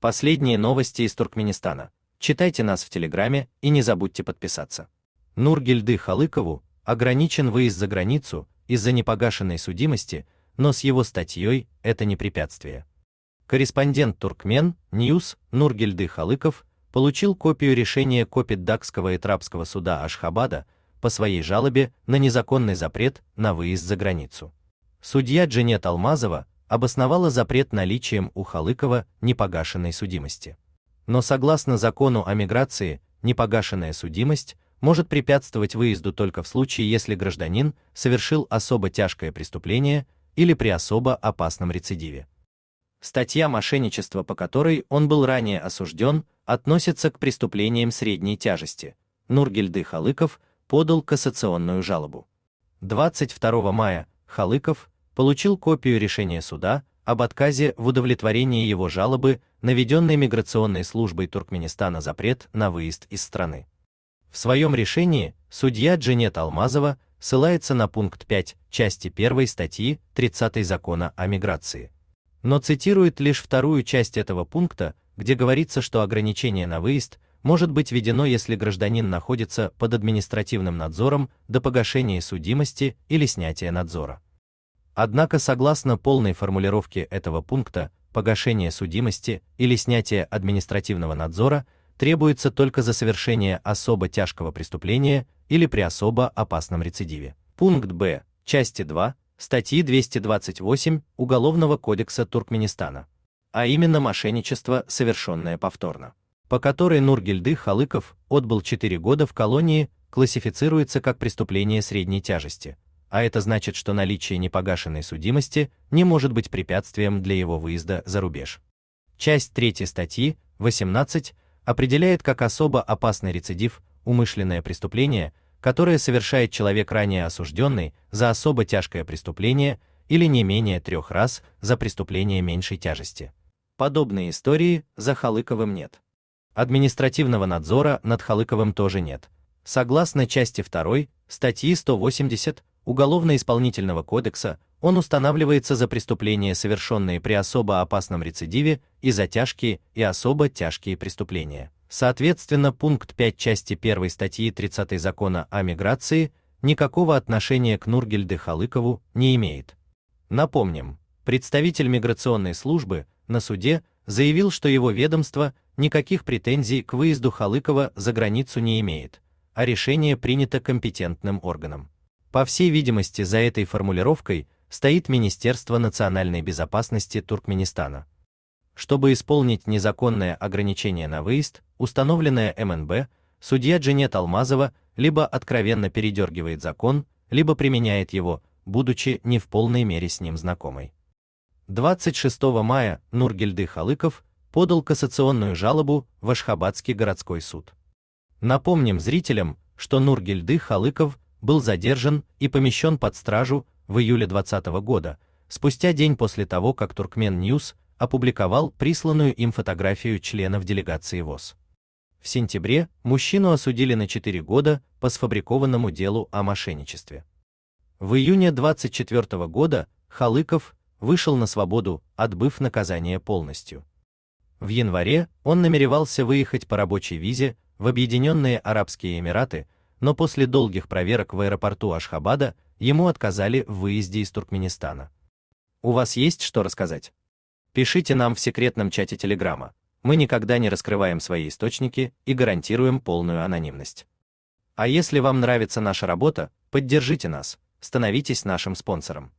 Последние новости из Туркменистана. Читайте нас в Телеграме и не забудьте подписаться. Нургельды Халыкову ограничен выезд за границу из-за непогашенной судимости, но с его статьей это не препятствие. Корреспондент Туркмен Ньюс Нургельды Халыков получил копию решения Копетдагского и Трабского суда Ашхабада по своей жалобе на незаконный запрет на выезд за границу. Судья Дженет Алмазова обосновала запрет наличием у Халыкова непогашенной судимости. Но согласно закону о миграции, непогашенная судимость может препятствовать выезду только в случае, если гражданин совершил особо тяжкое преступление или при особо опасном рецидиве. Статья мошенничества, по которой он был ранее осужден, относится к преступлениям средней тяжести. Нургельды Халыков подал кассационную жалобу. 22 мая Халыков получил копию решения суда об отказе в удовлетворении его жалобы, наведенной миграционной службой Туркменистана запрет на выезд из страны. В своем решении судья Дженет Алмазова ссылается на пункт 5 части 1 статьи 30 Закона о миграции, но цитирует лишь вторую часть этого пункта, где говорится, что ограничение на выезд может быть введено, если гражданин находится под административным надзором до погашения судимости или снятия надзора. Однако, согласно полной формулировке этого пункта, погашение судимости или снятие административного надзора требуется только за совершение особо тяжкого преступления или при особо опасном рецидиве. Пункт Б части 2 статьи 228 Уголовного кодекса Туркменистана, а именно мошенничество, совершенное повторно, по которой Нургельды Халыков отбыл 4 года в колонии, классифицируется как преступление средней тяжести, а это значит, что наличие непогашенной судимости не может быть препятствием для его выезда за рубеж. Часть 3 статьи 18 определяет как особо опасный рецидив умышленное преступление, которое совершает человек, ранее осужденный за особо тяжкое преступление или не менее 3 раз за преступление меньшей тяжести. Подобной истории за Халыковым нет. Административного надзора над Халыковым тоже нет. Согласно части 2 статьи 180 Уголовно-исполнительного кодекса, он устанавливается за преступления, совершенные при особо опасном рецидиве, и за тяжкие и особо тяжкие преступления. Соответственно, пункт 5 части 1 статьи 30 Закона о миграции никакого отношения к Нургельды Халыкову не имеет. Напомним, представитель миграционной службы на суде заявил, что его ведомство никаких претензий к выезду Халыкова за границу не имеет, а решение принято компетентным органом. По всей видимости, за этой формулировкой стоит Министерство национальной безопасности Туркменистана. Чтобы исполнить незаконное ограничение на выезд, установленное МНБ, судья Дженет Алмазова либо откровенно передергивает закон, либо применяет его, будучи не в полной мере с ним знакомой. 26 мая Нургельды Халыков подал кассационную жалобу в Ашхабадский городской суд. Напомним зрителям, что Нургельды Халыков был задержан и помещен под стражу в июле 2020 года, спустя день после того, как Туркмен Ньюс опубликовал присланную им фотографию членов делегации ВОС. В сентябре мужчину осудили на 4 года по сфабрикованному делу о мошенничестве. В июне 2024 года Халыков вышел на свободу, отбыв наказание полностью. В январе он намеревался выехать по рабочей визе в Объединенные Арабские Эмираты, но после долгих проверок в аэропорту Ашхабада ему отказали в выезде из Туркменистана. У вас есть что рассказать? Пишите нам в секретном чате Телеграма. Мы никогда не раскрываем свои источники и гарантируем полную анонимность. А если вам нравится наша работа, поддержите нас, становитесь нашим спонсором.